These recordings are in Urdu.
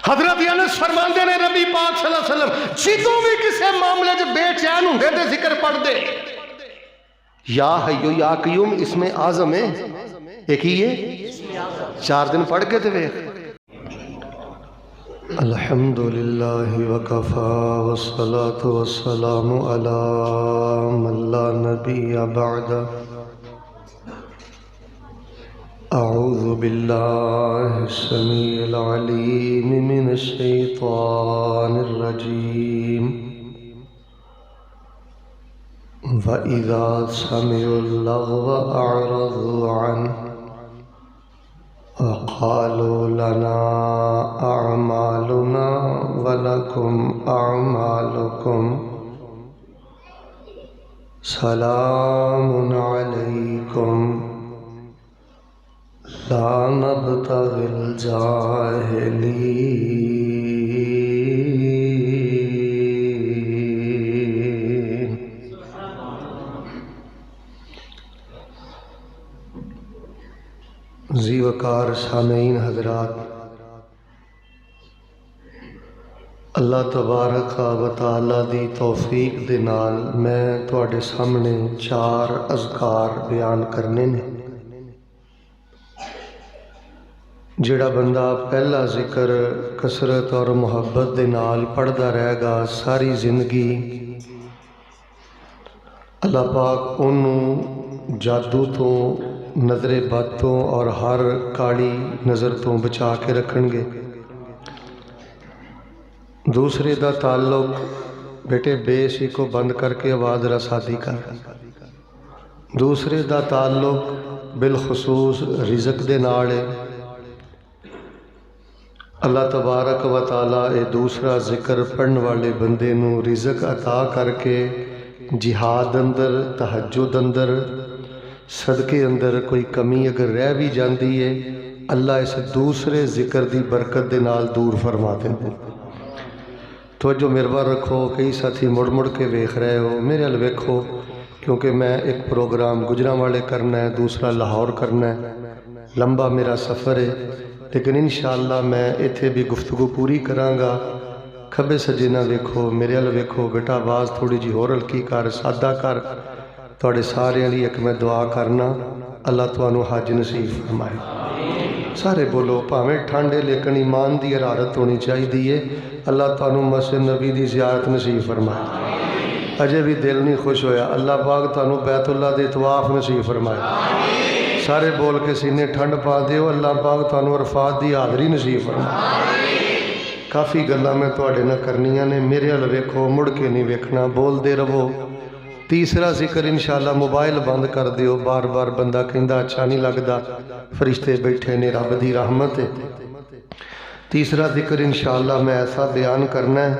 حضرت انس فرماندے نے نبی پاک صلی اللہ علیہ وسلم جدوں بھی کسی معاملے جو بے چین ہوندے تے ذکر پڑھ دے یا حیو یا قیوم اس میں اعظم ہے ایک ہی ہے 4 دن پڑھ کے تے ویکھ الحمدللہ وکفا والصلاة والسلام علی من لا نبی بعد اعوذ باللہ السمیع العلیم من الشیطان الرجیم وَإِذَا سَمِعُوا اللَّغْوَ أَعْرَضُوا عَنْهُ وَقَالُوا لَنَا أَعْمَالُنَا وَلَكُمْ أَعْمَالُكُمْ سَلَامٌ عَلَيْكُمْ لَا نَبْتَغِي الْجَاهِلِينَ۔ زی وقار سامعین حضرات، اللہ تبارک و تعالی دی توفیق دے نال میں تواڈے سامنے 4 اذکار بیان کرنے نے۔ جڑا بندہ پہلا ذکر کثرت اور محبت دے نال پڑھدا رہے گا ساری زندگی اللہ پاک انہوں جادو تو نظر بد تو اور ہر کاڑی نظر تو بچا کے رکھن گے۔ دوسرے دا تعلق بیٹے بیسی کو بند کر کے آواز رسادی کر۔ دوسرے دا تعلق بالخصوص رزق دے نال ہے۔ اللہ تبارک و تعالیٰ اے دوسرا ذکر پڑھن والے بندے نو رزق عطا کر کے جہاد اندر تہجد اندر صدقے اندر کوئی کمی اگر رہ بھی جاندی ہے اللہ اس دوسرے ذکر دی برکت دے نال دور فرما دیں۔ تو جو مرور رکھو، کئی ساتھی مڑ مڑ کے ویکھ رہے ہو، میرے ال ویکھو کیونکہ میں ایک پروگرام گجرانوالے کرنا ہے، دوسرا لاہور کرنا ہے، لمبا میرا سفر ہے، لیکن انشاءاللہ میں ایتھے بھی گفتگو پوری کراں گا۔ کھبے سجے نہ ویکھو، میرے ال ویکھو، بیٹا آواز تھوڑی جی ہور ہلکی کر، سادہ کر۔ تواڈے سارے علی ایک میں دعا کرنا اللہ تانوں حج نصیب فرمائے۔ سارے بولو پاویں ٹھنڈے لیکن ایمان دی حرارت ہونی چاہیے۔ اللہ تانوں مسجد نبی دی زیارت نصیب فرمائے۔ اجے بھی دل نہیں خوش ہویا، اللہ پاک تانوں بیت اللہ دے طواف نصیب فرمائے۔ سارے بول کے سینے ٹھنڈ پا دیو، اللہ پاک تانوں عرفات دی حاضری نصیب فرمائے۔ کافی گلاں میں تواڈے نال کرنیاں نے، میرے ال ویکھو، مڑ کے نہیں ویکھنا، بول دے رہو۔ تیسرا ذکر انشاءاللہ موبائل بند کر دیو، بار بار بندہ کہندا اچھا نہیں لگدا، فرشتے بیٹھے نے، رب دی رحمت ہے۔ تیسرا ذکر انشاءاللہ میں ایسا بیان کرنا ہے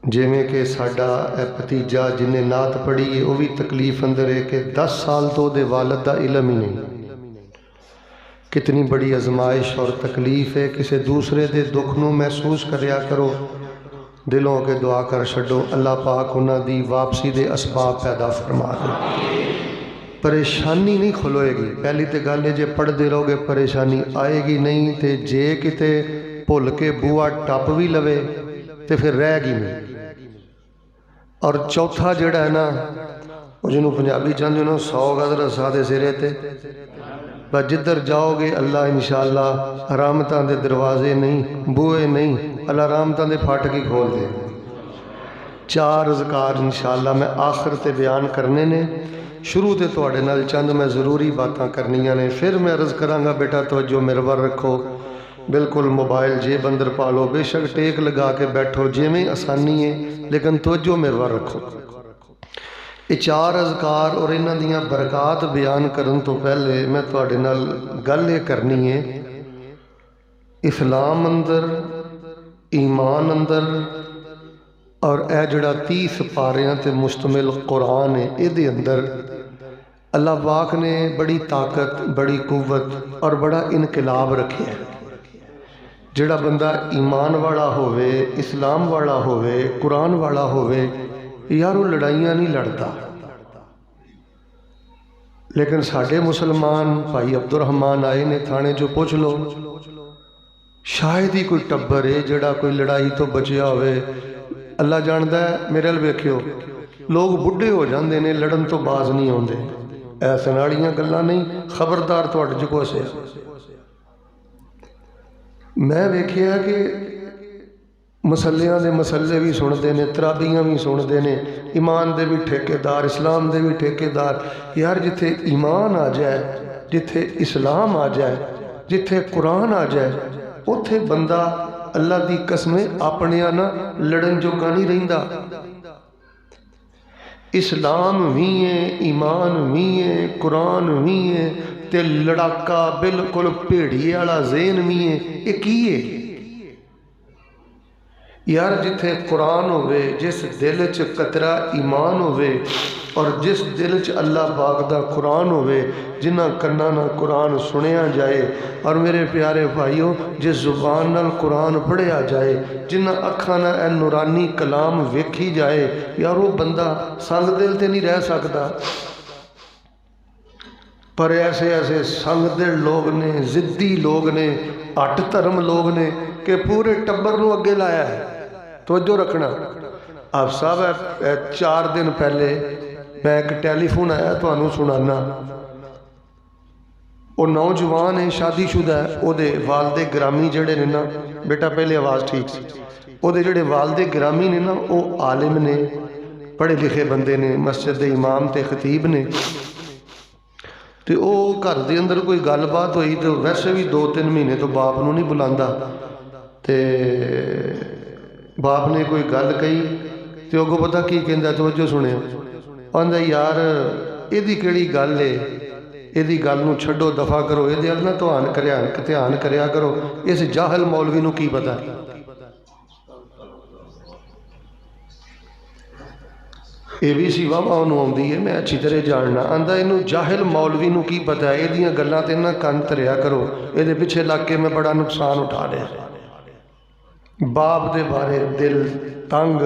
جویں کہ ساڈا بھتیجا جن نے نعت پڑھی ہے وہ بھی تکلیف اندر ہے کہ 10 سال تو دے والد دا علم ہی نہیں۔ کتنی بڑی آزمائش اور تکلیف ہے، کسی دوسرے دے دکھ نو محسوس کریا کرو، دلوں کے دعا کر چھڈو، اللہ پاک انہاں دی واپسی دے اسباب پیدا فرما دے۔ پریشانی نہیں کھلوئے گی، پہلی تے گل ہے جے پڑھ دے رہو گے پریشانی آئے گی نہیں، تے جے کتے بھول کے بوا ٹپ بھی لوے تے پھر رہ گی نہیں۔ اور چوتھا جڑا ہے نا وہ جنہوں پنجابی چاہتے ہیں 100 گز رسا دے سرے تے، بس جدھر جاؤ گے اللہ انشاءاللہ رحمتاں دے دروازے نہیں، بوئے نہیں، اللہ رحمتاں دے پھاٹک ہی کھول دے۔ 4 اذکار انشاءاللہ میں آخر تے بیان کرنے نے، شروع تے تواڈے نال چند میں ضروری باتاں کرنیاں نے، پھر میں عرض کراں گا بیٹا توجہ مرور رکھو، بالکل موبائل جیب اندر پالو، بے شک ٹیک لگا کے بیٹھو جویں آسانی ہے، لیکن توجہ مرور رکھو۔ یہ 4 اذکار اور انہاں دیاں برکات بیان کرن تو پہلے میں تواڈے نال گل یہ کرنی ہے، اسلام اندر، ایمان اندر اور اے جڑا 30 پاریاں تے مشتمل قرآن ہے، اے دے اندر اللہ پاک نے بڑی طاقت، بڑی قوت اور بڑا انقلاب رکھے ہے۔ جڑا بندہ ایمان والا ہوئے، اسلام والا ہوئے، قرآن والا ہوئے، یارو لڑائیاں نہیں لڑتا۔ لیکن ساڑھے مسلمان بھائی عبد الرحمن آئے نے تھانے جو پوچھ لو، شاید ہی کوئی ٹبر ہے جڑا کوئی لڑائی تو بچیا ہوئے. اللہ جاندا ہے. میرے ال ویکھیو لوگ بڈھے ہو جاندے نے لڑن تو باز نہیں آتے. ایسے والیاں گلاں نہیں. خبردار تہاڈے چ کوسے. میں ویکھیا کہ مسلیاں دے مسلے بھی سنتے ہیں, ترابیاں بھی سنتے ہیں, ایمان دے بھی ٹھیکیدار, اسلام دے بھی ٹھیکیدار. یار جتھے ایمان آ جائے, جتھے اسلام آ جائے, جتھے قرآن آ جائے, اتھے بندہ اللہ دی قسم اپنے نہ لڑن جوگا نہیں رہندا. اسلام بھی ہے, ایمان بھی ہے, قرآن بھی ہے, تے لڑاکا بالکل بھیڑیے والا ذہن بھی ہے. یہ کی ہے یار؟ جتھے قرآن ہوئے, جس دل چ قطرہ ایمان ہوئے, اور جس دل چ اللہ پاک دا قرآن ہوئے, جنہ کناں نہ قرآن سنیا جائے, اور میرے پیارے بھائیو جس زبان نال قرآن پڑھیا جائے, جنہ اکھاں نال اے نورانی کلام ویکھی جائے, یار وہ بندہ سنگ دل تے نہیں رہ سکتا. پر ایسے ایسے سنگ دل لوگ نے, ضدی لوگ نے, اٹ دھرم لوگ نے کہ پورے ٹبر نو اگے لایا ہے. توجہ رکھنا. آپ صاحب 4 دن پہلے میں ایک ٹیلی فون آیا تمہیں سنانا. وہ نوجوان ہے, شادی شدہ ہے, وہ دے والد گرامی جڑے نے نا, بیٹا پہلے آواز ٹھیک سی, وہ دے جڑے والد گرامی نے نا, وہ عالم نے, پڑھے لکھے بندے نے, مسجد دے امام تے خطیب نے. تے او گھر دے اندر کوئی گل بات ہوئی تو ویسے بھی 2-3 مہینے تو باپ نو نہیں بلاندا. تے باپ نے کوئی گل کہی تے اگوں پتہ کی کہندا, توجہ سنیا, آندا یار ایدی کیڑی گل ہے, ایدی گل نو چھڈو, دفع کرو, ایدے ال نہ دھیان کریا کرو. اس جاہل مولوی نو کی پتہ. اے بی سی واہ انہوں آؤندی ہے, میں اچھی طرح جاننا. آندا اینو جاہل مولوی نو کی پتہ ہے, ایدیاں گلاں تے نہ کن دھریا کرو, ایدے پیچھے لگ کے میں بڑا نقصان اٹھا رہا. باپ دے بارے دل تنگ,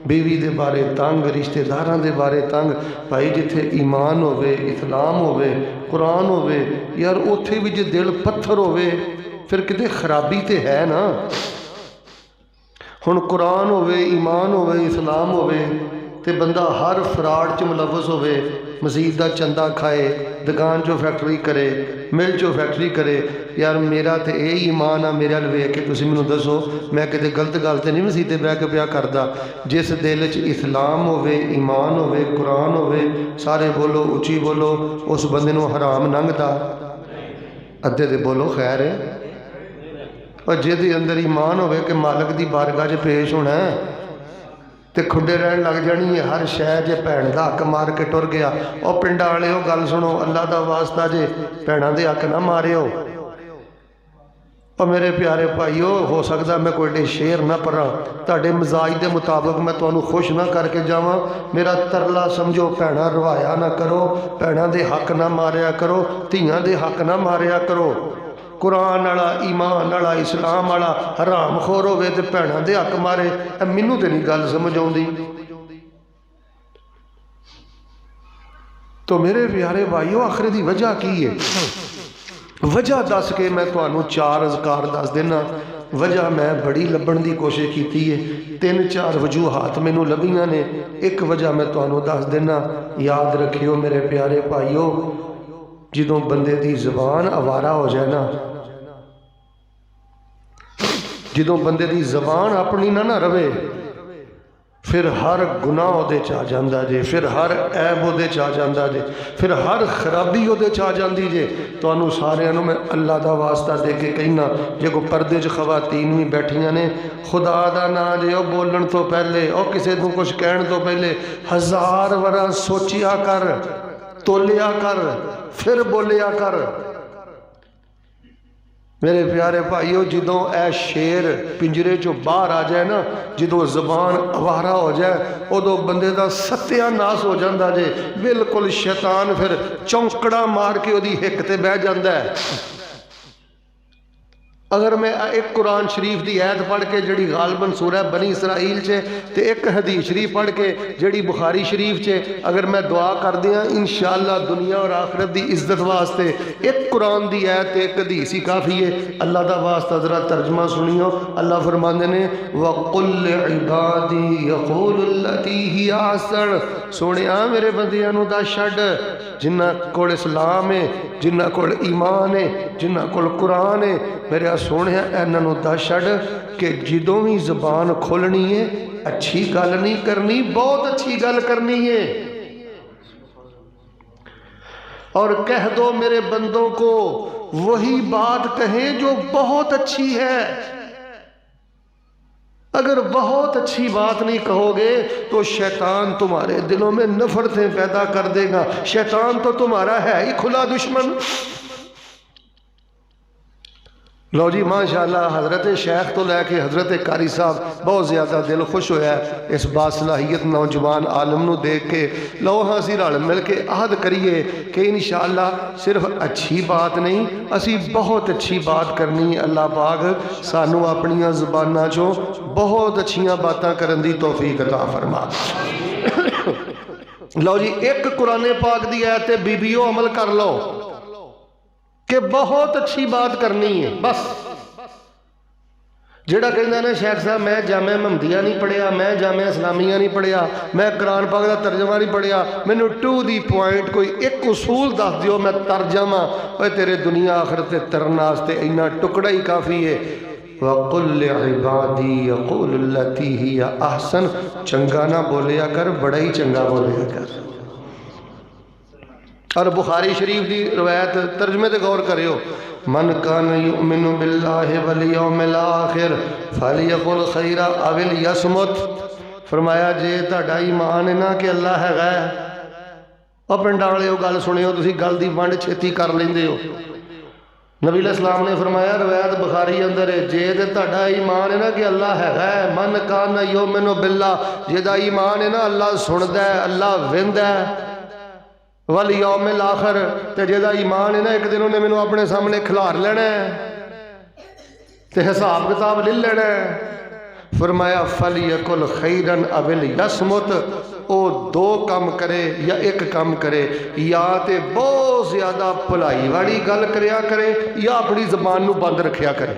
بیوی دے بارے تنگ, رشتہ داراں دے بارے تنگ. بھائی جتھے ایمان ہوئے, اسلام ہوئے, قرآن ہوئے, یار اتھے بھی جے دل پتھر ہوئے پھر کتے خرابی تے ہے نا. ہن قرآن ہوئے, ایمان ہوئے, اسلام ہوئے, تے بندہ ہر فراڈ چ ملوث ہوئے, مسجد دا چندہ کھائے, دکان چو فیکٹری کرے, مل چو فیکٹری کرے. یار میرا تے اے ایمان آ, میرے ال ویکھ کے تسی مینوں دسو میں کتے غلط گل تے نہیں مسجد تے بیٹھ کے پیا کردا. جس دل چ اسلام ہوئے, ایمان ہوئے, قرآن ہوئے, سارے بولو اچھی بولو, اس بندے نو حرام لنگدا. ادھے تے بولو خیر ہے. اور جے دے اندر ایمان ہوئے کہ مالک دی بارگاہ چ پیش ہونا ہے تے کھڈے رہن لگ جانی ہے ہر شے. جے بھੈਣ دا حق مار کے ٹر گیا, او پنڈاں والےو گل سنو, اللہ دا واسطہ جے بھੈਣاں دے حق نہ ماریو. اور میرے پیارے بھائیو, ہو سکتا میں کوئی شعر نہ پڑھا, تہاڈے مزاج دے مطابق میں تانوں خوش نہ کر کے جاواں. میرا ترلا سمجھو, بھੈਣاں روایا نہ کرو, بھੈਣاں دے حق نہ ماریا کرو, دھیاں دے حق نہ ماریا کرو. قرآن والا, ایمان والا, اسلام والا حرام خور ہوئے تے بھੈਣاں دے حق مارے, مینوں تے نہیں گل سمجھ آؤندی. تو میرے پیارے بھائیو آخر دی وجہ کی ہے؟ وجہ دس کے میں تمہیں 4 اذکار دس دینا. وجہ میں بڑی لبن دی کوشش کیتی ہے, 3-4 وجوہات مینوں لبھیاں نے. ایک وجہ میں تمہیں دس دینا. یاد رکھیو میرے پیارے بھائیو, جدوں بندے دی زبان آوارہ ہو جائے نا, جدوں بندے دی زبان اپنی نہ روے, پھر ہر گناہ دے چاہ جاندہ جے, پھر ہر عیب دے چاہ جاندہ جے, پھر ہر خرابی دے چاہ جاندی جے. تو انہوں سارے انہوں میں اللہ دا واسطہ دے کے کہنا, جے کو پردے چ خواتین بھی بیٹھیاں نے, خدا دا نا جے او بولن تو پہلے, او کسے تو کچھ کہن تو پہلے 1000 ورا سوچیا کر, تولیا کر, پھر بولیا کر. میرے پیارے بھائیو, جدوں اے شیر پنجرے چو باہر آ جائے نا, جدوں زبان آوارہ ہو جائے, ادو بندے دا ستیہ ناس ہو جاندہ جے. بالکل شیطان پھر چونکڑا مار کے ادی ہک تے بہ جاندہ ہے. اگر میں ایک قرآن شریف دی آیت پڑھ کے جڑی غالباً سورہ بنی اسرائیل چے تے ایک حدیث شریف پڑھ کے جڑی بخاری شریف چے اگر میں دعا کر دیاں انشاءاللہ دنیا اور آخرت دی عزت واسطے ایک قرآن دی آیت تے ایک حدیث ہی کافی ہے۔ اللہ دا واسطہ ذرا ترجمہ سنیو۔ اللہ فرماندے نے وَقُلْ لِعِبَادِي يَقُولُ الَّتِي هِيَ أَحْسَنُ، سونیا میرے بندیاں نو دا چھڈ جنہ کول اسلام ہے، جنہ کول ایمان ہے، جنہ کول قرآن ہے، میرے سونے انہاں نو دس چھڈ کہ جدوں بھی زبان کھولنی ہے اچھی گل نہیں کرنی، بہت اچھی گل کرنی ہے۔ اور کہہ دو میرے بندوں کو وہی بات کہیں جو بہت اچھی ہے۔ اگر بہت اچھی بات نہیں کہو گے تو شیطان تمہارے دلوں میں نفرتیں پیدا کر دے گا۔ شیطان تو تمہارا ہے ہی کھلا دشمن۔ لو جی ماشاءاللہ حضرت شیخ تو لے کے حضرت قاری صاحب بہت زیادہ دل خوش ہویا ہے اس باصلاحیت نوجوان عالم نو دیکھ کے۔ لو ہاں اسی رل مل کے عہد کریے کہ انشاءاللہ صرف اچھی بات نہیں اسی بہت اچھی بات کرنی ہے۔ اللہ پاک سانو اپنیاں زباناں چوں بہت اچھیاں باتاں کرن دی توفیق عطا فرما۔ لو جی ایک قرآن پاک دی آیت بیبیو عمل کر لو کہ بہت اچھی بات کرنی ہے۔ بس جڑا کہندا نا شیخ صاحب میں جامعہ محمدیہ نہیں پڑھیا، میں جامعہ اسلامیہ نہیں پڑھیا، میں قرآن پاک دا ترجمہ نہیں پڑھیا، مینوں ٹو دی پوائنٹ کوئی ایک اصول دس دیو میں ترجمہ اوے تیرے دنیا آخرت ترن واسطے اینا ٹکڑا ہی کافی ہے۔ وَقُلْ لِعِبَادِي يَقُولُ الَّتِي هِيَ أَحْسَنُ، چنگا نہ بولیا کر، بڑا ہی چنگا بولیا کر۔ اور بخاری شریف دی روایت ترجمے تے غور کریو، من کان یؤمن باللہ والیوم الآخر فلیقل خیرا او لیصمت، فرمایا جے تہاڈا ایمان ہے نا کہ اللہ ہے غیر، او پنڈاں والےو گل سنیو، تسی گل دی ونڈ چھتی کر لیندے ہو۔ نبی علیہ السلام نے فرمایا روایت بخاری اندر ہے جے تے تہاڈا ایمان ہے نا کہ اللہ ہے غیر، من کان یؤمن باللہ، جے دا ایمان ہے نا اللہ سندا ہے، اللہ ویندا ہے، والیوم الاخر، تے جیدہ ایمان ہے نا ایک دن انہیں مینوں اپنے سامنے کھلار لینا ہے تے حساب کتاب لے لینا ہے۔ فرمایا فلیقل خیرن او لیصمت، او دو کام کرے یا ایک کام کرے، یا تے بہت زیادہ بھلائی والی گل کریا کرے یا اپنی زبان نو بند رکھیا کرے۔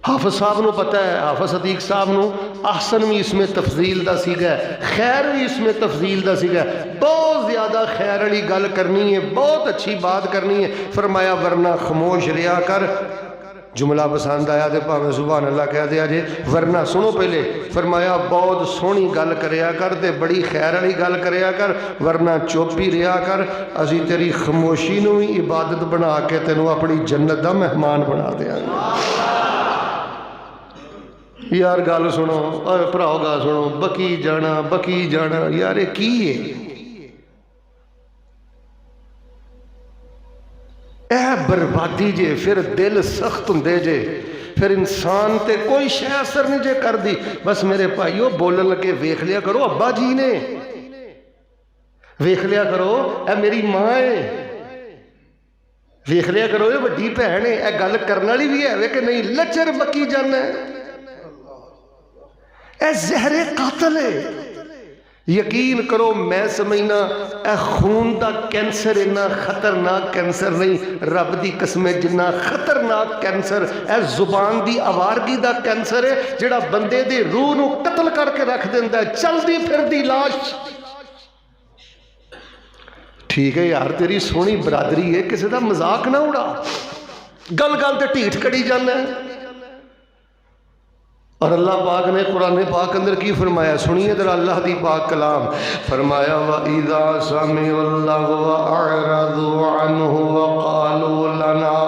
حافظ صاحب نو پتہ ہے، حافظ صدیق صاحب نو احسن بھی اس میں تفضیل دا سیگا ہے، خیر بھی اس میں تفضیل دا سیگا ہے، بہت زیادہ خیر علی گل کرنی ہے، بہت اچھی بات کرنی ہے۔ فرمایا ورنہ خاموش رہیا کر، جملہ پسند آیا تے پاویں سبحان اللہ کہہ دیا جے، ورنہ سنو پہلے فرمایا بہت سونی گل کریا کر تے بڑی خیر علی گل کریا کر، ورنہ چپ ہی رہیا کر، اسی تیری خاموشی نو ہی عبادت بنا کے تینوں اپنی جنت دا مہمان بنا دیاں گے۔ یار گل سنو، اور پراؤ گل سنو، بکی جانا یار یہ کی ہے؟ اے بربادی جے، پھر دل سخت ہوندے جے، پھر انسان تے کوئی شے اثر نہیں جے کر دی۔ بس میرے بھائیو بولن لگے ویکھ لیا کرو ابا جی نے، ویکھ لیا کرو اے میری ماں ہے، ویکھ لیا کرو یہ وڈی بہن ہے، اے گل کرنے والی بھی ہے کہ نہیں، لچر بکی جانا ہے، اے زہر قاتل ہے۔ یقین کرو میں سمجھنا اے خون دا کینسر اتنا خطرناک کینسر نہیں، رب دی قسم جنہ خطرناک کینسر اے زبان دی آوارگی دا کینسر ہے جڑا بندے دی روح نو قتل کر کے رکھ دیندا ہے، چل دی پھر دی لاش۔ ٹھیک ہے یار تیری سونی برادری ہے، کسی دا مذاق نہ اڑا، گل گل تے ٹھیٹ کڑی جانا ہے۔ اور اللہ پاک نے قرآن پاک اندر کی فرمایا، سنیے ذرا اللہ دی پاک کلام، فرمایا وَإِذَا سَمِعُوا اللَّغْوَ أَعْرَضُوا عَنْهُ وَقَالُوا لَنَا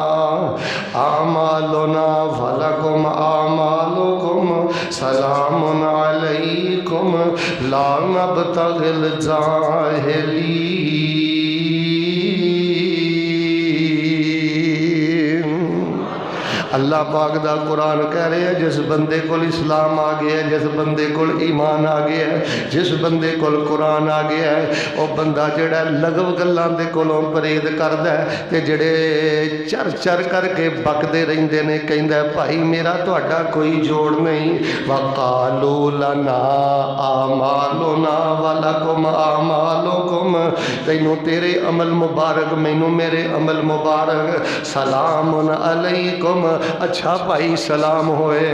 أَعْمَالُنَا فَلَكُمْ أَعْمَالُكُمْ سَلَامٌ عَلَيْكُمْ لَا نَبْتَغِي الْجَاهِلِينَ۔ اللہ پاک دا قرآن کہہ رہے ہیں جس بندے کو اسلام آ گیا ہے، جس بندے کو ایمان آ گیا ہے، جس بندے کو قرآن آ گیا ہے، وہ بندہ جڑا لغو گلاں دے کولوں پرہیز کردا ہے تے جڑے چر چر کر کے بکدے رہندے نے کہندا ہے بھائی میرا تہاڈا کوئی جوڑ نہیں۔ وقالوا لنا اعمالنا ولکم اعمالکم، تینوں تیرے عمل مبارک مینوں میرے عمل مبارک، سلام علیکم، اچھا بھائی سلام ہوئے،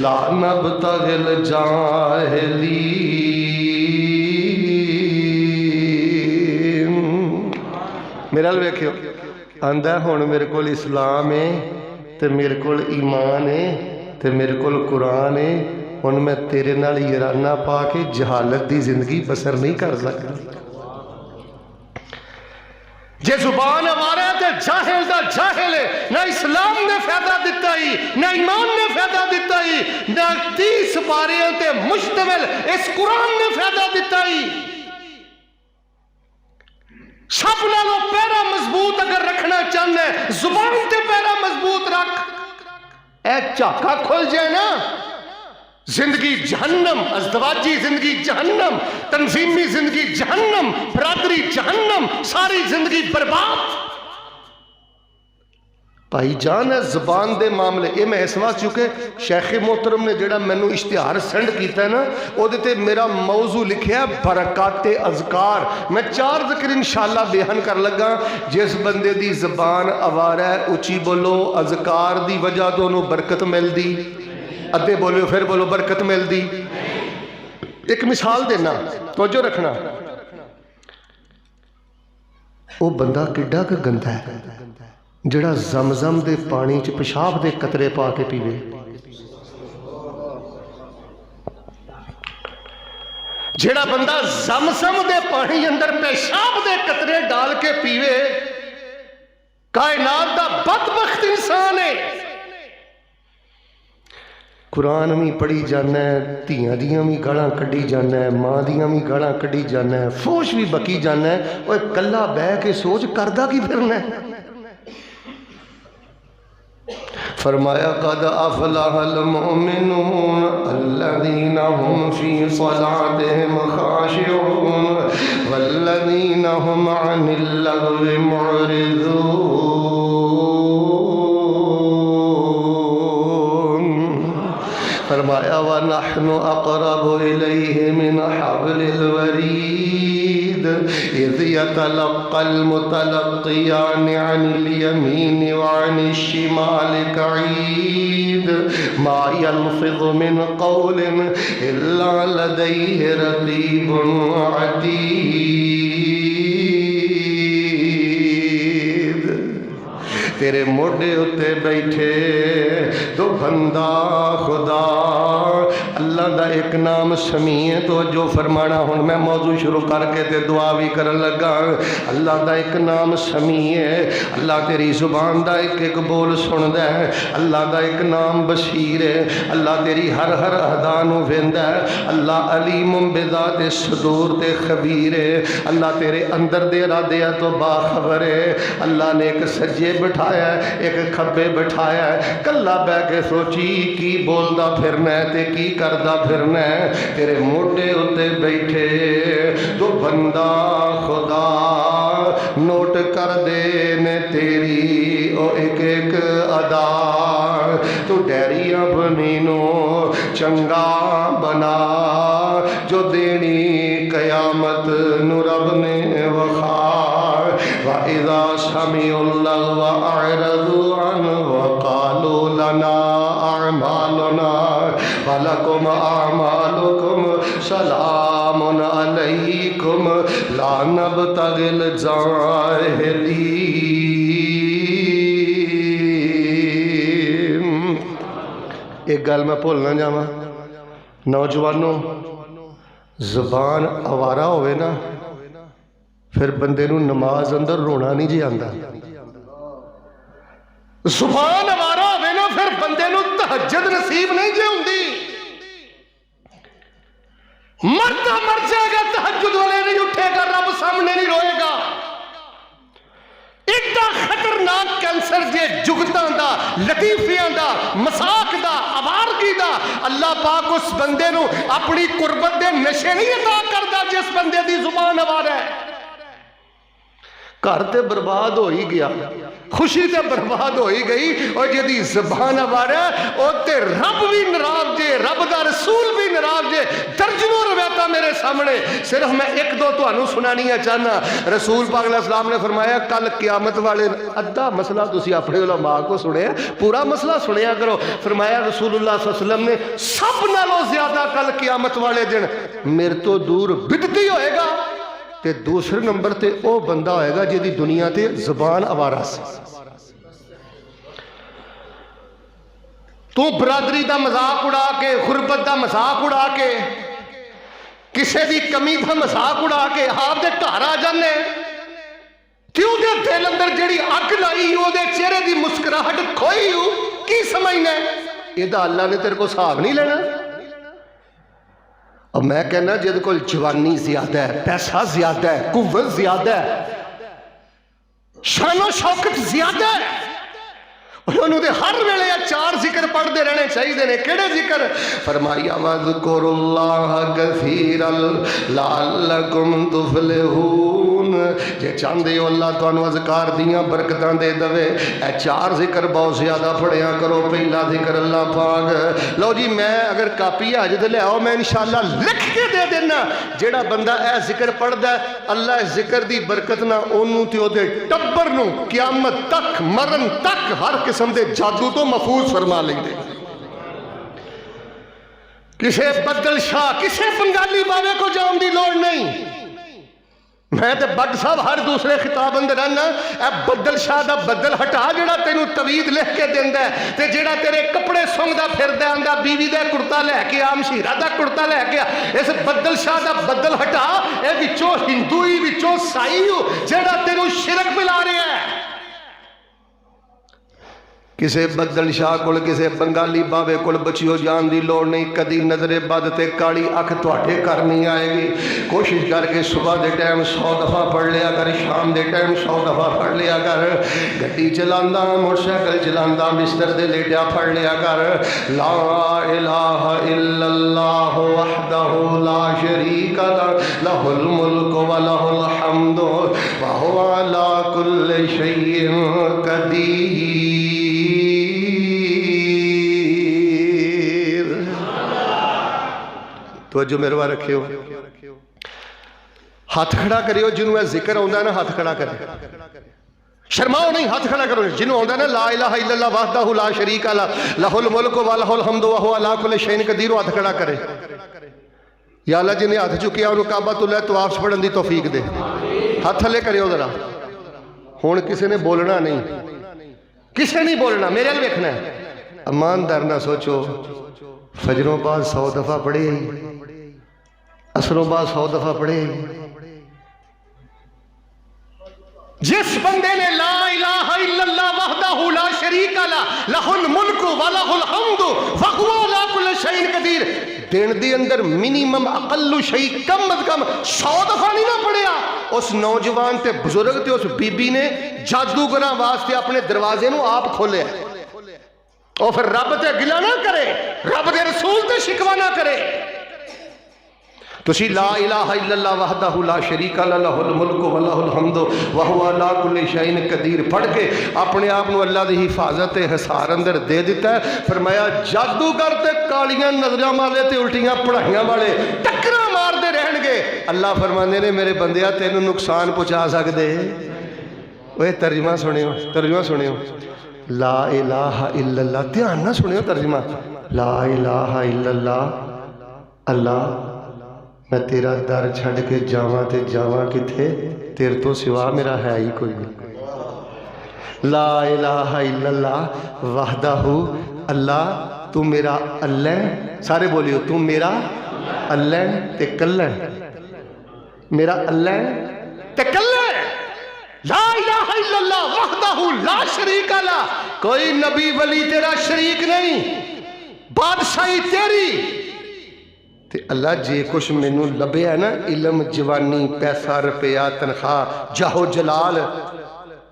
لا نبتغی الجاہلین۔ میرا ویکھیو آندا ہن میرے کول اسلام ہے تے میرے کول ایمان ہے تے میرے کول قرآن ہے، ہن میں تیرے نال یارانہ پا کے جہالت دی زندگی بسر نہیں کر سکتا۔ جے زبان ہمارا ہے تے جاہل دا جاہل ہے، نہ اسلام نے فائدہ دیتا ہی نہ ایمان نے فائدہ دیتا ہی نہ 30 پاریاں تے مشتمل اس قرآن نے فائدہ دیتا ہی۔ سب نالوں پیرا مضبوط اگر رکھنا چاہنا ہے زبان تے پیرا مضبوط رکھ، اے چاکا کھل جائے نا زندگی جہنم، ازدواجی زندگی جہنم، تنظیمی زندگی جہنم، برادری جہنم، ساری زندگی برباد۔ بھائی جان ہے زبان دے معاملے یہ میں اس واسطے چونکہ شیخ محترم نے جڑا مینوں اشتہار سینڈ کیتا ہے نا وہ دیتے میرا موضوع لکھیا ہے برکات اذکار، میں 4 ذکر انشاءاللہ بیان کر لگا۔ جس بندے دی زبان آوارہ ہے اچھی بولو اذکار دی وجہ تو انہوں برکت مل دی، ادھے بولو پھر بولو برکت مل دی۔ ایک مثال دینا توجہ رکھنا، وہ بندہ کڈا کہ گندا ہے جڑا زمزم دے پانی چ پیشاب دے قطرے پا کے پیوے، جڑا بندہ زمزم دے پانی اندر پیشاب دے قطرے ڈال کے پیوے کائنات دا بدبخت انسان ہے۔ قرآن بھی پڑھی جانا ہے، دھیاں دیاں بھی گالاں کڈی جانا ہے، ماں دیاں بھی گالاں کڈی جانا ہے، فوش بھی بکی جانا ہے، وہ کلا بہ کے سوچ کردہ کی پھرنا ہے۔ فرمایا قد افلح المؤمنون الذین هم فی صلاتهم خاشعون والذین هم عن اللغو معرضون۔ فرمایا وَنَحْنُ أَقْرَبُ إِلَيْهِ مِنْ حَبْلِ الْوَرِيدِ إِذْ يَتَلَقَّى الْمُتَلَقِّيَانِ عَنِ الْيَمِينِ وَعَنِ الشِّمَالِ قَعِيدٌ مَا يَلْفِظُ مِنْ قَوْلٍ إِلَّا لَدَيْهِ رَقِيبٌ عَتِيدٌ۔ تیرے موڈے اتے بیٹھے تو بندہ خدا اللہ دا ایک نام سمیع ہے، تو جو فرمانا ہن میں موضوع شروع کر کے تے دعا بھی کرن لگا۔ اللہ دا ایک نام سمیع ہے، اللہ تیری زبان دا ایک ایک بول سندا ہے، اللہ دا ایک نام بصیر ہے، اللہ تیری ہر ہر ادا نو ویندا ہے، اللہ علیم بذات الصدور تے خبیر ہے، اللہ تیرے اندر دے ارادے تو باخبر ہے۔ اللہ نے ایک سجے بٹھایا ہے ایک کھبے بٹھایا ہے، کلا بہ کے سوچی کی بولدا پھرنا ہے تے کی کردا پھرنا ہے۔ تیرے موڈے اتے بیٹھے تو بندہ خدا نوٹ کر دے نے تیری او ایک ایک ادا، تو ڈیریاں بنی نو چنگا بنا جو دینی قیامت نو رب نے وخار۔ وَإِذَا سَمِعُوا اللَّغْوَ أَعْرَضُوا عَنْهُ وَقَالُوا لَنَا أَعْمَالُنَا وَلَكُمْ أَعْمَالُكُمْ سَلَامٌ عَلَيْكُمْ لَا نَبْتَغِي الْجَاهِلِينَ۔ ایک گل میں بھول نہ جاواں، نوجوانوں زبان آوارہ ہوئے نا پھر بندے نو نماز اندر رونا نہیں جی آندا۔ زبان آوارہ ہوئے نا پھر بندے نو تہجد نصیب نہیں جی ہوندی۔ مرتا مر جائے گا تہجد والے نہیں اٹھے گا، رب سامنے نہیں روئے گا۔ ایڈا خطرناک کینسر جے جگتاں دا لطیفیاں دا، مساق دا، آوارگی دا، اللہ پاک اس بندے نو اپنی قربت دے نشے نہیں عطا کردا جس بندے دی زبان آوارا ہے۔ گھر تے برباد ہو ہی گیا، خوشی تے برباد ہو ہی گئی، اور جدی زبان آوارا ہے او تے رب بھی ناراض جے، رب دا رسول بھی ناراض جے۔ درجنوں روایتاں میرے سامنے، صرف میں ایک دو تانوں سنانیاں چاہنا۔ رسول پاک علیہ السلام نے فرمایا کل قیامت والے ادھا مسئلہ تسی اپنے علماء کو سنے، پورا مسئلہ سنیا کرو۔ فرمایا رسول اللہ صلی اللہ علیہ وسلم نے سب نالوں زیادہ کل قیامت والے دن میرے تو دور بدتی ہوئے گا، تے دوسرے نمبر تے او بندہ ہوئے گا جدی دنیا تے زبان آوارا سی۔ تو برادری دا مذاق اڑا کے، غربت دا مذاق اڑا کے، کسے دی کمی دا مذاق اڑا کے آپ دے گھر آ جانے، کیوں دے دل اندر جڑی اگ لائی او دے چہرے دی مسکراہٹ کھوئی ہو، کی سمجھنا ہے؟ یہ دا اللہ نے تیرے کو صاحب نہیں لینا۔ اب میں کہنا جد کو جوانی زیادہ ہے، پیسہ زیادہ ہے، قوت زیادہ ہے، شان و شوکت زیادہ ہے، انہوں نے ہر ویلے چار ذکر پڑھ دے رہنے چاہیے نے۔ کیڑے ذکر؟ فرمایا وَاذْكُرُوا اللَّهَ كَثِيرًا لَعَلَّكُمْ تُفْلِحُونَ، جے چاندے ہو اللہ تو انو اذکار دیاں برکتاں دے دوے، اے چار ذکر بہت زیادہ پڑھیا کرو۔ پہلا ذکر اللہ پاک، لو جی میں اگر کاپی آج دے لے آؤ میں انشاءاللہ لکھ کے دے دینا، جیڑا بندہ اے ذکر پڑھ دا اللہ اس ذکر دی برکت نہ انہوں تے او دے ٹبر نو قیامت تک مرن تک ہر قسم دے جادو تو محفوظ فرما لیں دے۔ کسے بدل شاہ، کسے بنگالی بابے کو جان دی لوڑ نہیں۔ میں تے بٹ صاحب ہر دوسرے خطاب اندر رہنا، اے بدل شاہ دا بدل ہٹا جڑا تینوں توید لکھ کے دیندہ ہے، تے جڑا تیرے کپڑے سونگدا پھردہ آندا بیوی دے کرتا لے کے آم شیرہ دا کرتا لے کے، اس بدل شاہ دا بدل ہٹا، اے وچوں ہندوئی وچوں سائی ہو جڑا تینوں شرک ملا رہے ہیں۔ کسے بدل شاہ کول، کسے بنگالی بابے کول بچیو جان دی لوڑ نہیں، کدی نظر بد تے کالی اکھ تواڈے کر نہیں آئے گی۔ کوشش کر کے صبح دے ٹائم 100 دفعہ پڑھ لیا کر، شام دے ٹائم 100 دفعہ پڑھ لیا کر، گڈی چلاندا موٹر سائیکل چلاندا بستر دے لیٹیا پڑھ لیا کر، لا الہ الا اللہ وحدہ لا شریک لہ الملک ولہ الحمد وہو علی کل شیء قدیر۔ توجہ میرے وہاں رکھے ہو، ہاتھ کھڑا کریو جنہوں ہے ذکر ہوندہ ہے نا، ہاتھ کھڑا کرے، شرماؤ نہیں، ہاتھ کھڑا کرو۔ جنہوں ہوندہ ہے نا لا الہ الا اللہ وحدہ لا شریک لہ الملک ولہ الحمد وہو علی کل شیء قدیر، ہاتھ کھڑا کرے۔ یا اللہ جنہیں ہاتھ چکیا انہوں کعبۃ اللہ طواف پڑھن دی توفیق دے، ہاتھ تھلے کریو ذرا۔ ہن کسی نے بولنا نہیں، کسی نہیں بولنا، میرے لئے دیکھنا ہے۔ ایماندار نہ سوچو فجروں بعد 100 دفعہ پڑھے، عصروں بعد 100 دفعہ پڑھے۔ جس بندے نے لا الہ الا اللہ وحدہ لا شریک لہ الملک ولہ الحمد وہو علی کل شیء قدیر، دن دی اندر منیمم اقل شیء کم از کم 100 دفعہ نہیں نہ پڑھیا۔ اس نوجوان تے بزرگ تے اس بی بی نے جادوگراں واسطے اپنے دروازے نو آپ کھولے، اور پھر رب تے گلہ نہ کرے، رب دے رسول تے شکوہ نہ کرے۔ تسی لا الہ الا اللہ وحدہ لا شریک لہ الملک ولہ الحمد وہو علی کل شیء قدیر پڑھ کے اپنے آپ نو اللہ دی حفاظت حصار اندر دے دیتا ہے۔ فرمایا جادوگر تے کالیاں نظراں والے تے الٹیاں پڑھائیاں والے ٹکراں مار دے رہن گے، اللہ فرماندے نے میرے بندیا تینوں نقصان پہنچا سکدے۔ اوے ترجمہ سنیو، ترجمہ سنیو، لا الہ الا اللہ، دھیان نہ سنیو ترجمہ، لا الہ الا اللہ، اللہ میں تیرا در چھڑ کے جاواں تے جاواں کتھے، تیر تو سوا میرا ہے ہی کوئی نہیں۔ لا الہ الا اللہ وحدہ اللہ، تو میرا اللہ، سارے بولیو تو میرا اللہ تے کلن، میرا اللہ تے کلن۔ لا الہ الا اللہ وحدہ لا شریک لہ، کوئی نبی ولی تیرا شریک نہیں، بادشاہی تیری۔ تے اللہ جے کچھ مینوں لبے ہے نا، علم، جوانی، پیسہ، روپیہ، تنخواہ، جاہ و جلال،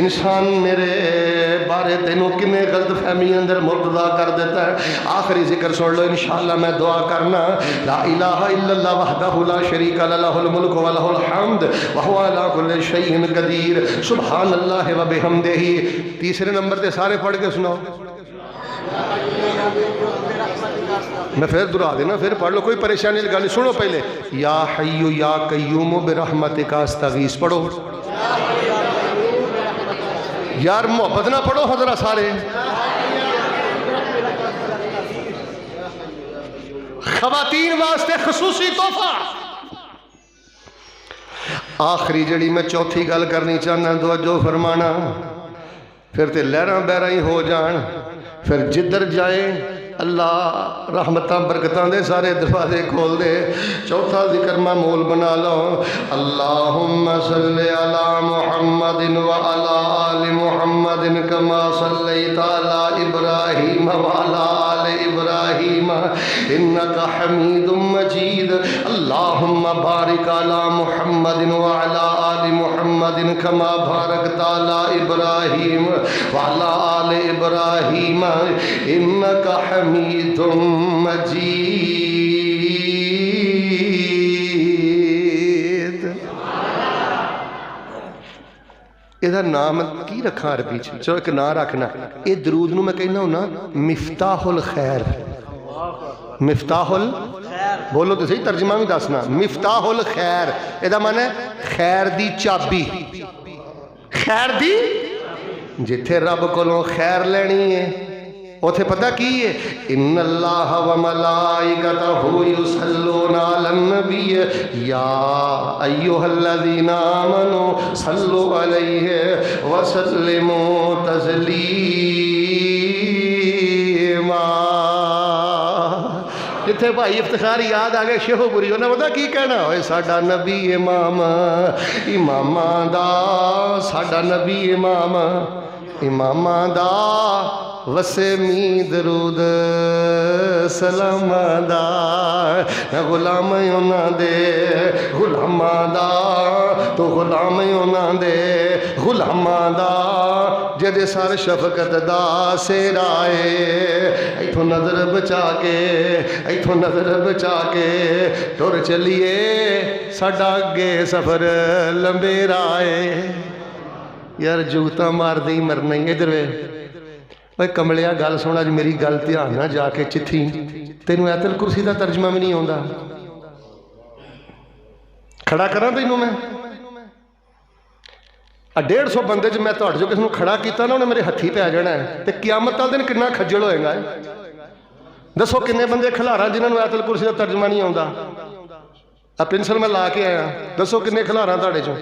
انسان میرے بارے تینوں کنے غلط فہمی اندر مبتلا کر دیتا ہے. آخری ذکر سن لو انشاءاللہ میں دعا کرنا. لا الہ الا اللہ وحدہ لا شریک لہ لہ الملک و لہ الحمد وہو علی کل شیء قدیر سبحان اللہ و بحمدہ. تیسرے نمبر تے سارے پڑھ کے سناؤ. میں پھر دہرا دینا، پھر پڑھ لو، کوئی پریشانی لگا نہیں. سنو پہلے یا حی یا قیوم برحمتک استغیث پڑھو. یار محبت نہ پڑھو حضرات سارے. خواتین واسطے خصوصی تحفہ. آخری جڑی میں چوتھی گل کرنی چاہنا توجہ فرمانا، پھر تے لہراں بہراں ہی ہو جان. پھر جدھر جائیں اللہ رحمتاں برکتاں دے سارے دروازے کھول دے. چوتھا ذکر معمول بنا لو. اللہم صلی علی محمد وعلی آل محمد کما صلیت علی ابراہیم وعلی آل ابراہیم انک حمید مجید. اللہم بارک علی محمد وعلی آل محمد کما بارکت علی ابراہیم وعلی آل ابراہیم انک حمید مجید. یہ نام کی رکھا عربی چ؟ چلو ایک نام رکھنا. یہ درود نو میں کہنا ہوں نا مفتاح الخیر. مفتاح بولو تو صحیح، ترجمہ بھی دسنا. مفتاح الخیر یہ معنی ہے خیر دی چابی. خیر دی جتھے رب کولوں خیر لینی ہے اوتھے پتہ کی ہے ان اللہ و ملائکتہ یصلون علی النبی یا ایھا الذین آمنوا صلوا علیہ وسلموا تسلیما. جتھے بھائی افتخار یاد آگئے شیخو بری ہونا پتہ کی کہنا ہوئے ساڈا نبی امام اماماں دا، ساڈا نبی امام اماماں دا وسے می درود سلام دا. غلام انہاں دے غلاماں دا تو غلام انہاں دے غلاماں دا جدے سار شفقت دا سیرائے. ایتھوں نظر بچا کے ایتھوں نظر بچا کے ٹر چلیے ساڈا اگے سفر لمبے رائے. یار جوتا مار دیں مرنا ہی. ادھر وے بھائی کملیا گل سونا جی میری گل دھیان نہ جا کے چتھی تینوں ایت الکرسی دا ترجمہ بھی نہیں آتا. کھڑا کراں تینوں میں 150 بندے میں تہاڈے جو کسی نے کھڑا کیتا نا انہیں میرے ہتھی پہ آ جانا ہے تے قیامت والے دن کنا کھجل ہوئے گا. دسو کنے بندے کھلاراں جنہاں نوں ایت الکرسی دا ترجمہ نہیں آتا. پنسل میں لا کے آیا دسو کنے کھلاراں تہاڈے چوں.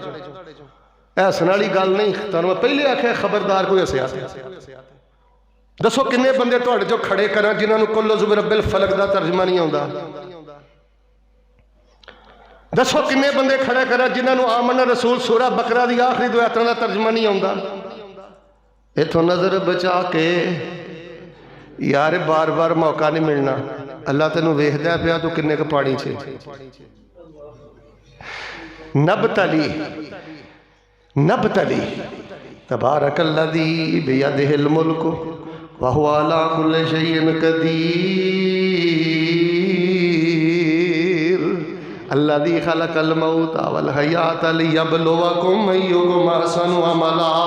ہسن والی گل نہیں، تانوں میں پہلے آکھیا خبردار کوئی ہسیا. دسو کنے بندے تہاڈے چوں کھڑے کراں جنہاں نوں کل عضو برب الفلق دا ترجمہ نہیں آتا. دسو کنے بندے کھڑے کراں جنہاں نوں آمن رسول سورہ بقرہ دی آخری دو آیتاں دا ترجمہ نہیں آتا. ایتھوں نظر بچا کے یار بار بار موقع نہیں ملنا. اللہ تینوں ویکھدا پیا تو کنے ک پانی چ. نبتلی نبتلی تبارک الذی بیدہ الملک وہو علی کل شیء قدیر الذی خلق الموت والحیاۃ لیبلوکم ایکم احسن عملا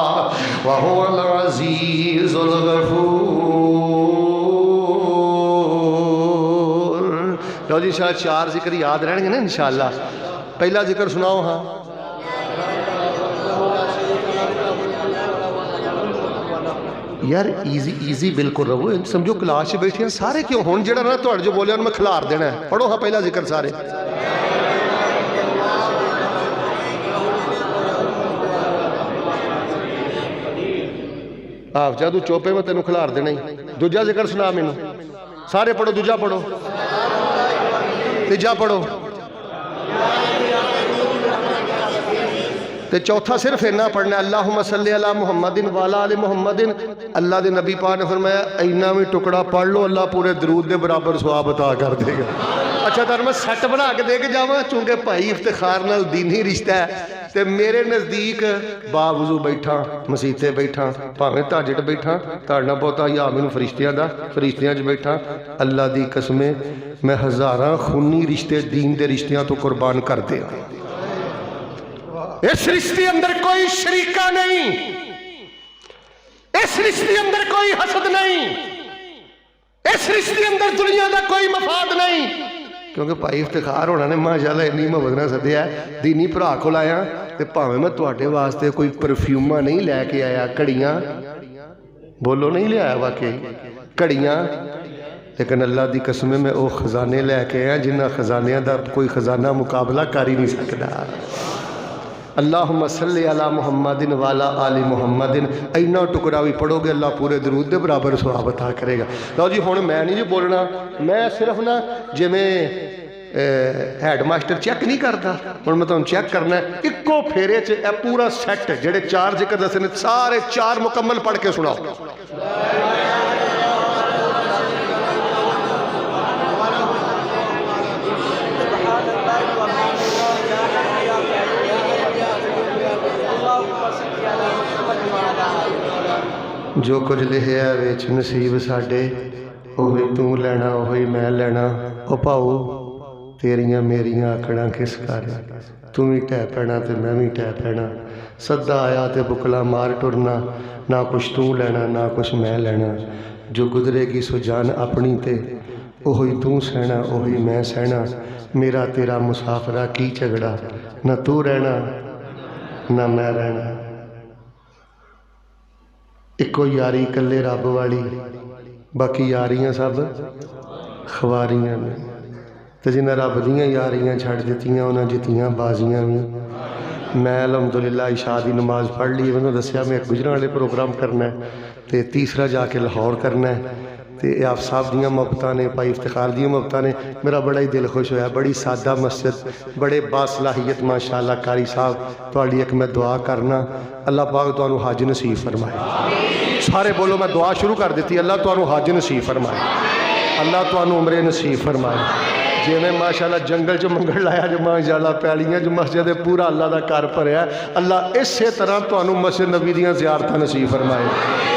وہو العزیز الغفور. لو جی شاید 4 ذکر یاد رہن گے نا انشاءاللہ. پہلا ذکر سناؤ. ہاں یار ایزی بالکل رہو. سمجھو کلاس سے بیٹھے ہیں سارے کیوں ہون جڑا نا تہاڈے جو بولیا میں کھلار دینا ہے. پڑھو ہاں پہلا ذکر سارے. آپ جادو چوپے میں تینوں کھلار دینا ہی. دوجا ذکر سنا مینوں سارے پڑھو. دوجا پڑھو. تیجا پڑھو. تے چوتھا صرف اینا پڑھنا اللہم صلی علی محمد وعلی آل محمد. اللہ دے نبی پاک نے فرمایا اینا میں ٹکڑا پڑھ لو اللہ پورے درود دے برابر ثواب عطا کر دے گا. اچھا تر میں سیٹ بنا کے دے کے جاواں چونکہ بھائی افتخار نال دینی رشتہ ہے تے میرے نزدیک باوضو بیٹھا مسیتے بیٹھا بھاویں تاجڑ بیٹھا تاڑنا بہتا یا مینوں فرشتیاں دا فرشتیاں چ بیٹھا اللہ دی قسمیں میں ہزاراں خونی رشتے دین دے رشتیاں تو قربان کر دے اس رشتے اندر کوئی شریکہ نہیں اس رشتے اندر کوئی حسد نہیں اس رشتے اندر دنیا دا کوئی مفاد نہیں کیونکہ بھائی افتخار ہونا نے ماشاءاللہ اتنی محبت نہ سدیا ہے دینی بھرا کو لایا تے بھاویں میں تواڈے واسطے کوئی پرفیوما نہیں لے کے آیا کڑیاں بولو نہیں لے آیا واقعی کڑیاں لیکن اللہ دی قسم میں وہ خزانے لے کے آیا جنہ خزانیاں دا کوئی خزانہ مقابلہ کر ہی نہیں سکتا اللہم صلی علی محمد والا آل محمد اینا ٹکڑا بھی پڑھو گے اللہ پورے درود دے برابر ثواب عطا کرے گا لو جی ہن میں نہیں جی بولنا میں صرف نا جی میں ہیڈ ماسٹر چیک نہیں کرتا ہن میں تانوں چیک کرنا ہے اکو پھیرے چ اے پورا سیٹ جڑے 4 ذکر دسے نے سارے 4 مکمل پڑھ کے سناؤ جو کچھ لکھیا وچ نصیب ساڈے اوہی تو لینا اوہی میں لینا او پاؤ تیریاں میریاں آکڑاں کس کر تو بھی ٹہ پینا تے میں بھی ٹہ پینا سدا آیا تے بکلا مار ٹرنا نہ کچھ تو لینا نہ کچھ میں لینا جو گزرے گی سو جان اپنی تے اوہی تو سہنا اوہی میں سہنا میرا تیرا مسافرہ کی جھگڑا نہ تو رہنا نہ میں رہنا ایکو یاری کلے رب والی باقی یاریاں سب خواریاں نے تو جنہ رب دیاں یاریاں چھڑ دیتیاں انہاں جتیاں بازیاں بھی میں الحمدللہ عشاء دی نماز پڑھ لی میں نے دسیا میں گجراں والے پروگرام کرنا ہے تے تیسرا جا کے لاہور کرنا ہے تے آپ صاحب دیاں محبتاں نے بھائی افتخار دیاں محبتاں نے میرا بڑا ہی دل خوش ہویا بڑی سادہ مسجد بڑے باصلاحیت ماشاءاللہ قاری صاحب تواڈی ایک میں دعا کرنا اللہ پاک تانوں حج نصیب فرمائے سارے بولو میں دعا شروع کر دیتی اللہ تانوں حج نصیب فرمائے اللہ تانوں عمرے نصیب فرمائے جی میں ماشاءاللہ جنگل جو منگل لایا جو ماشاءاللہ پیالیاں جو مسجد پورا اللہ دا کار پریا اللہ اسی طرح تانوں مسجد نبی دیاں زیارتاں نصیب فرمائے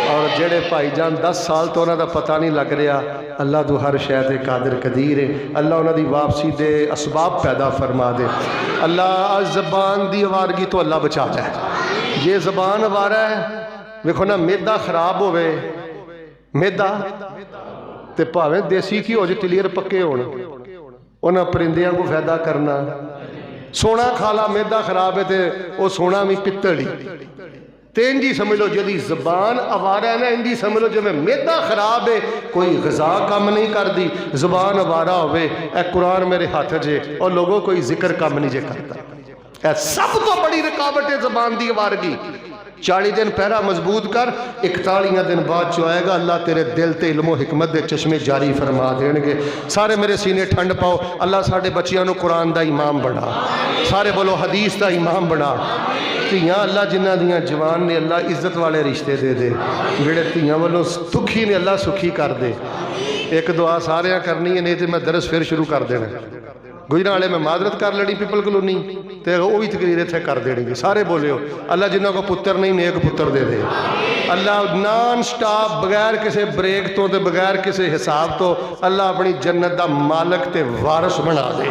اور جڑے بھائی جان 10 سال تو انہاں دا پتہ نہیں لگ رہا اللہ تو ہر شے تے قادر قدیر ہے اللہ انہاں دی واپسی دے اسباب پیدا فرما دے اللہ زبان دی آوارگی تو اللہ بچا لے یہ زبان آوارہ ہے ویکھو نا میدا خراب ہوئے میدا تے پاویں دیسی کی ہو جے کلیئر پکے ہونا انہاں پرندیاں کو فائدہ کرنا سونا کھالا میدا خراب ہے تے وہ سونا بھی پتڑی تین جی سمجھ لو جدی زبان آوارہ ہے نا ان جی سمجھ لو جو میں میدا خراب ہے کوئی غذا کم نہیں کر دی زبان آوارہ ہوئے اے قرآن میرے ہاتھ جے اور لوگوں کوئی ذکر کم نہیں جے کرتا اے سب تو بڑی رکاوٹ ہے زبان دی آوارگی 40 دن پہرا مضبوط کر 41 دن بعد جو آئے گا اللہ تیرے دل تے علم و حکمت دے چشمے جاری فرما دینگے سارے میرے سینے ٹھنڈ پاؤ اللہ ساڑھے بچیاں نو قرآن دا امام بنا سارے بولو حدیث دا امام بنا تیاں اللہ جنہ دیاں جوان نے اللہ عزت والے رشتے دے دے جڑے تیاں والوں دکھی نے اللہ سکھی کر دے ایک دعا سارے کرنی ہے نہیں تے میں درس پھر شروع کر دینا گجراں والے میں معذرت کر لڑی پیپل کلونی تے وہ بھی تقریر اتھے کر دیں گے سارے بولے ہو اللہ جنہوں کو پتر نہیں نیک پتر دے دے اللہ نان سٹاپ بغیر کسے بریک تو تے بغیر کسے حساب تو اللہ اپنی جنت دا مالک تے وارث بنا دے